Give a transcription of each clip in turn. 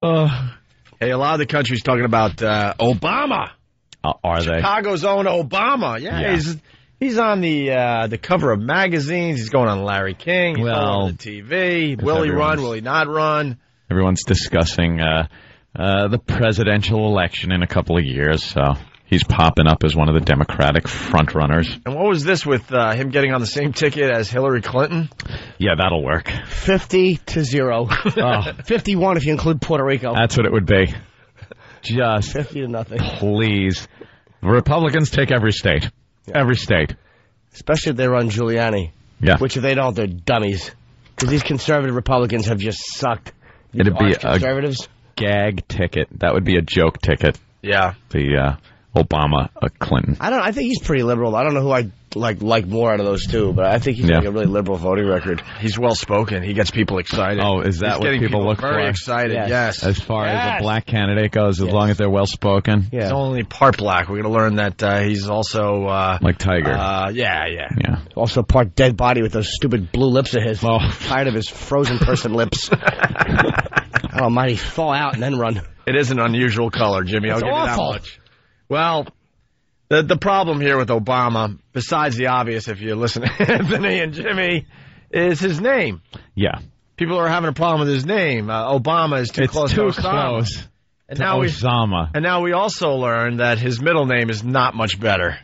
Hey, a lot of the country's talking about Obama. Are they? Chicago's own Obama. Yeah. He's on the cover of magazines. He's going on Larry King. He's on the TV. Will he run? Will he not run? Everyone's discussing the presidential election in a couple of years, so he's popping up as one of the Democratic frontrunners. And what was this with him getting on the same ticket as Hillary Clinton? Yeah, that'll work. 50-0. 51 if you include Puerto Rico. That's what it would be. Just 50-0. Please. Republicans take every state. Yeah. Every state. Especially if they run Giuliani. Yeah. Which if they don't, they're dummies. Because these conservative Republicans have just sucked. It'd be conservatives. A gag ticket. That would be a joke ticket. Yeah. The Obama, Clinton. I think he's pretty liberal. I don't know who I like more out of those two, but I think he's got a really liberal voting record. He's well spoken. He gets people excited. Oh, is that what people look for? Very excited. Yes. As far as a black candidate goes, as long as they're well spoken. Yeah. He's only part black. We're going to learn that he's also like Tiger. Yeah. Also part dead body with those stupid blue lips of his. Oh, tired of his frozen person lips. Oh, might he thaw out and then run? It is an unusual color, Jimmy. I'll give you that much. Well, the problem here with Obama, besides the obvious, if you listen to Anthony and Jimmy, is his name. Yeah. People are having a problem with his name. Obama is too close to Osama. And now we also learned that his middle name is not much better.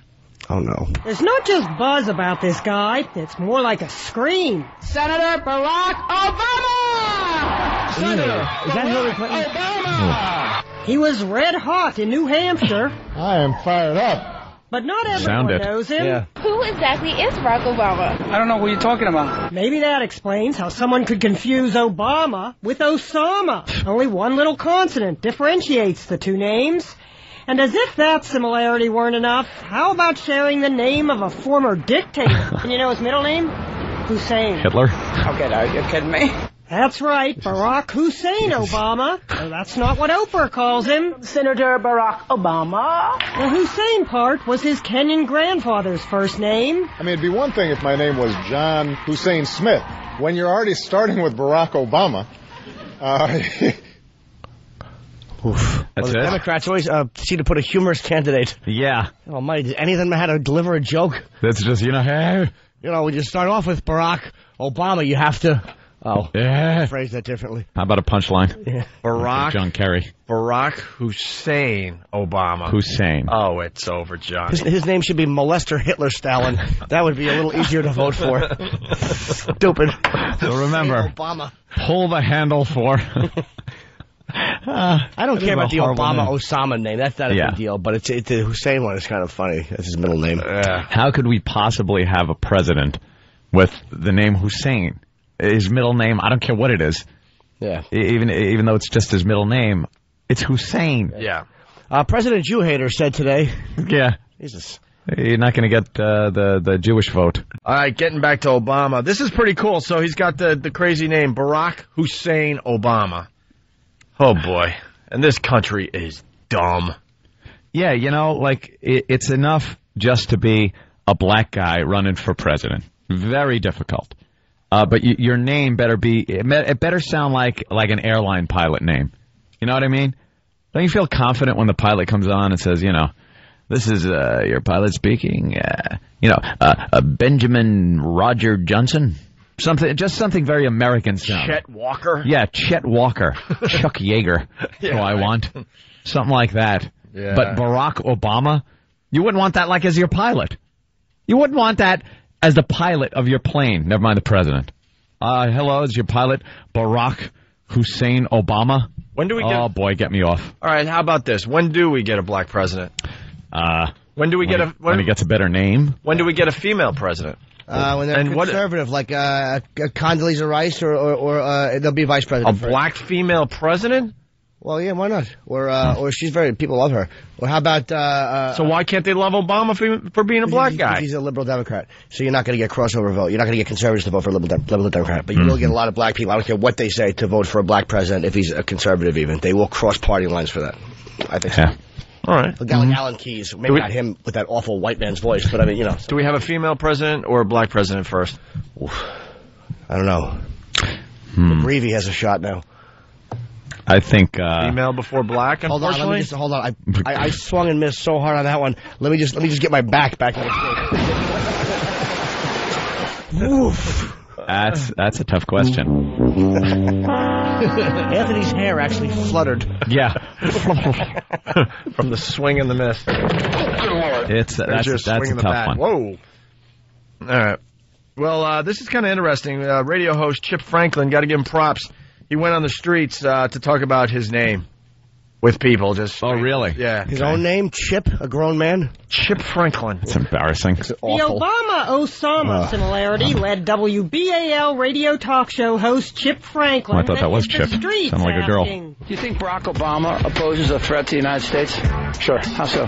Oh, no. There's not just buzz about this guy. It's more like a scream. Senator Barack Obama! Senator, is that Hillary Clinton? Obama! He was red hot in New Hampshire. I am fired up. But not everyone knows him. Yeah. Who exactly is Barack Obama? I don't know who you're talking about. Maybe that explains how someone could confuse Obama with Osama. Only one little consonant differentiates the two names. And as if that similarity weren't enough, how about sharing the name of a former dictator? And you know his middle name? Hussein. Hitler? Okay, are you kidding me? That's right, Barack Hussein Obama. Well, that's not what Oprah calls him. Senator Barack Obama. The Hussein part was his Kenyan grandfather's first name. I mean, it'd be one thing if my name was John Hussein Smith. When you're already starting with Barack Obama, Oof. That's it. Democrats always seem to put a humorous candidate. Yeah. Oh, my, did any of them know how to deliver a joke? That's just, hey. When you start off with Barack Obama, you have to... phrase that differently. How about a punchline? Yeah. John Kerry. Barack Hussein Obama. Hussein. Oh, it's over, John. His name should be Molester Hitler Stalin. That would be a little easier to vote for. Stupid. So remember, Obama. Pull the handle for... I don't care about the Obama-Osama name. That's not a big deal. But the Hussein one is kind of funny. That's his middle name. How could we possibly have a president with the name Hussein? His middle name, I don't care what it is. Yeah. Even though it's just his middle name, it's Hussein. Yeah. President Jew Hater said today. Yeah. Jesus. You're not going to get the Jewish vote. All right, getting back to Obama. This is pretty cool. So he's got the crazy name, Barack Hussein Obama. Oh, boy. And this country is dumb. Yeah, it's enough just to be a black guy running for president. Very difficult. But your name it better sound like an airline pilot name. You know what I mean? Don't you feel confident when the pilot comes on and says, this is your pilot speaking, Benjamin Roger Johnson? Something very American sounding. Chet Walker? Yeah, Chet Walker. Chuck Yeager. Who I want. Something like that. Yeah. But Barack Obama, you wouldn't want that as your pilot. You wouldn't want that as the pilot of your plane. Never mind the president. Hello, is your pilot Barack Hussein Obama? When do we get... Oh, boy, get me off. All right, how about this? When do we get a black president? When do we get when he gets a better name? When do we get a female president? When they're conservative, like Condoleezza Rice, or they'll be vice president. A black female president? Well, yeah, why not? Or she's people love her. Or how about... so why can't they love Obama for being a black guy? He's a liberal Democrat. So you're not going to get crossover vote. You're not going to get conservatives to vote for a liberal Democrat. But you will get a lot of black people, I don't care what they say, to vote for a black president if he's a conservative even. They will cross party lines for that. I think so. Yeah. All right. A guy like Alan Keyes. Maybe not him with that awful white man's voice, but I mean, Do we have a female president or a black president first? Oof. I don't know. McGreevy has a shot now. I think female before black. Hold on, let me just hold on. I swung and missed so hard on that one. Let me just get my back in the state. Oof. That's a tough question. Anthony's hair actually fluttered. Yeah. From the swing and the miss. That's a tough one. Whoa. All right. Well, this is kind of interesting. Radio host Chip Franklin, got to give him props. He went on the streets to talk about his name with people. Oh, really? Yeah. His own name, Chip, a grown man? Chip Franklin. It's embarrassing. It's The awful. Obama-Osama similarity led WBAL radio talk show host Chip Franklin. I thought that was to the Chip. streets Sounded like a girl. asking, Do you think Barack Obama opposes a threat to the United States? Sure. How so?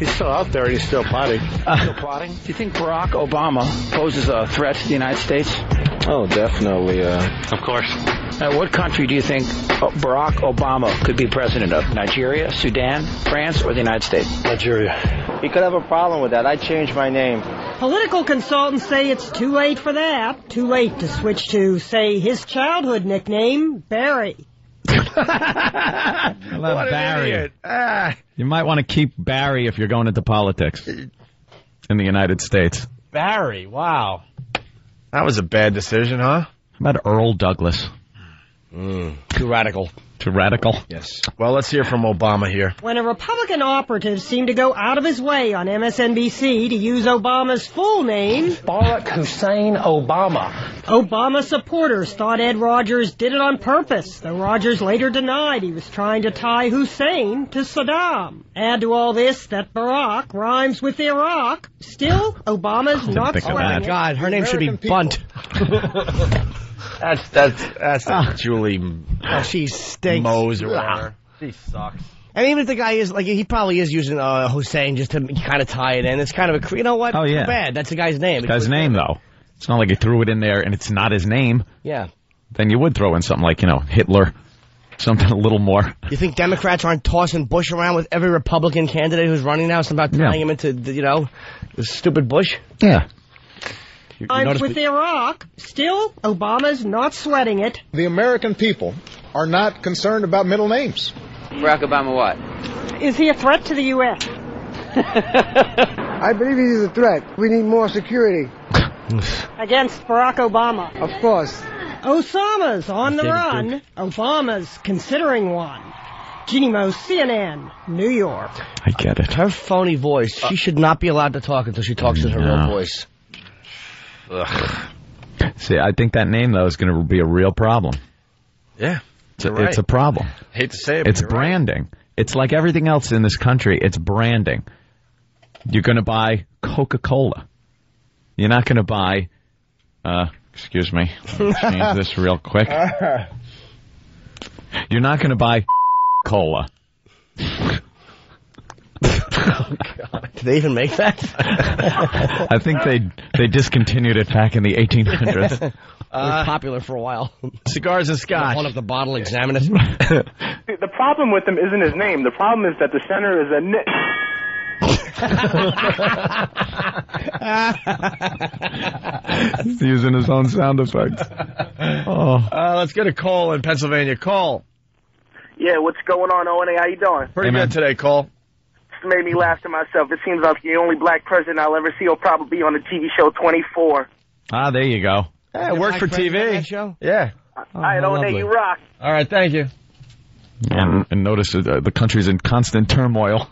He's still out there. He's still plotting. Still plotting? Do you think Barack Obama poses a threat to the United States? Oh, definitely. Of course. What country do you think Barack Obama could be president of? Nigeria, Sudan, France, or the United States? Nigeria. He could have a problem with that. I'd change my name. Political consultants say it's too late for that. Too late to switch to, say, his childhood nickname, Barry. I love What an Barry. idiot. You might want to keep Barry if you're going into politics in the United States. Barry, wow. That was a bad decision, huh? How about Earl Douglas? Too radical. Too radical? Yes. Well, let's hear from Obama here. When a Republican operative seemed to go out of his way on MSNBC to use Obama's full name, Barack Hussein Obama. Obama supporters thought Ed Rogers did it on purpose, though Rogers later denied he was trying to tie Hussein to Saddam. Add to all this that Barack rhymes with Iraq. Still, Obama's not think of sweating that. it. God, her name should be Bunt. That's Julie She stinks. Mose or whatever. She sucks. And even if the guy is, like, he probably is using Hussein just to kind of tie it in. It's kind of you know what? Oh, yeah. Too bad. That's the guy's name. Guy's name, though. It's not like he threw it in there and it's not his name. Yeah. Then you would throw in something like, Hitler. Something a little more. You think Democrats aren't tossing Bush around with every Republican candidate who's running now? Something about tying him into, the stupid Bush? Yeah. Rhymes with Iraq. Still, Obama's not sweating it. The American people are not concerned about middle names. Barack Obama what? Is he a threat to the U.S.? I believe he's a threat. We need more security. Against Barack Obama. Of course. Osama's on the run. Obama's considering one. Jeannie Mo, CNN, New York. I get it. Her phony voice. She should not be allowed to talk until she talks in her real voice. Ugh. See, I think that name, though, is going to be a real problem. Yeah. It's a problem. Hate to say it, but it's branding. Right. It's like everything else in this country. It's branding. You're going to buy Coca-Cola. You're not going to buy, excuse me, let me change this real quick. You're not going to buy cola. Oh, God. Did they even make that? I think they discontinued it back in the 1800s. It was popular for a while. Cigars and scotch. Hold up the bottle, examine it. The problem with him isn't his name. The problem is that the center is a nit. He's using his own sound effects. Let's get a call in Pennsylvania. Call. Yeah, what's going on, O&A? How you doing? Pretty good today, Cole. Just made me laugh to myself. It seems like the only black president I'll ever see will probably be on the TV show 24. Ah, there you go. Yeah, it worked for TV. That show? Yeah. All right, O&A, you rock. All right, thank you. And notice the country's in constant turmoil.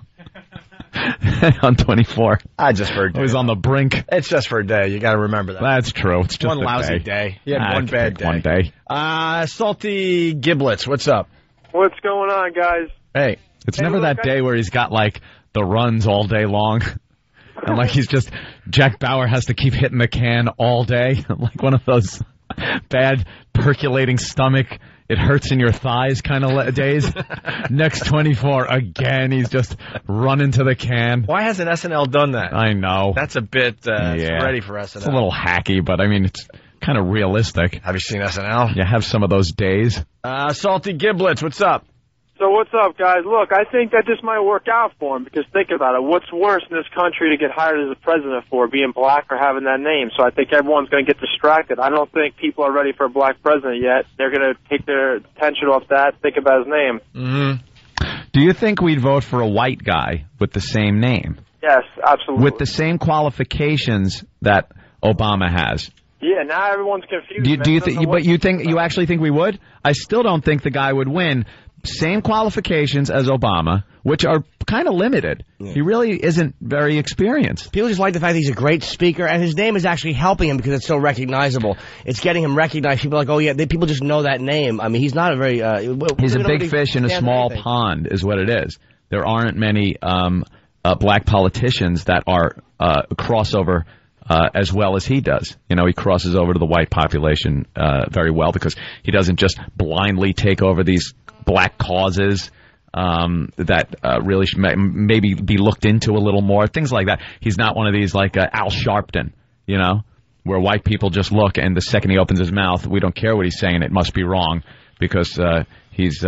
On 24. I just for a day. It was on the brink. It's just for a day. You got to remember that. That's true. It's just one a lousy day. You had one bad day. One day. Salty Giblets, what's up? What's going on, guys? Hey, it's never that day where he's got, like, the runs all day long. And, like, he's just, Jack Bauer has to keep hitting the can all day. Like one of those bad percolating stomach, it hurts in your thighs kind of days. Next 24, again, he's just running to the can. Why hasn't SNL done that? I know. That's a bit ready for SNL. It's a little hacky, but, I mean, it's kind of realistic. Have you seen SNL? You have some of those days. Salty Giblets, what's up? So what's up, guys? Look, I think that this might work out for him, because think about it. What's worse in this country to get hired as a president for, being black or having that name? So I think everyone's going to get distracted. I don't think people are ready for a black president yet. They're going to take their attention off that, think about his name. Mm-hmm. Do you think we'd vote for a white guy with the same name? Yes, absolutely. With the same qualifications that Obama has? Yeah, now everyone's confused. But you actually think we would? I still don't think the guy would win. Same qualifications as Obama, which are kind of limited. Yeah. He really isn't very experienced. People just like the fact that he's a great speaker, and his name is actually helping him because it's so recognizable. It's getting him recognized. People are like, oh yeah, people just know that name. I mean, he's not a very... he's a big fish in a small pond, is what it is. There aren't many black politicians that are crossover as well as he does. You know, he crosses over to the white population very well because he doesn't just blindly take over these black causes that really should maybe be looked into a little more, things like that. He's not one of these like Al Sharpton, you know, where white people just look and the second he opens his mouth, we don't care what he's saying, it must be wrong because he's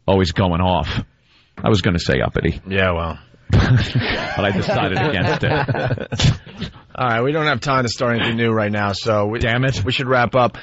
always going off. I was going to say uppity. Yeah, well. But I decided against it. All right, we don't have time to start anything new right now, so damn it, we should wrap up.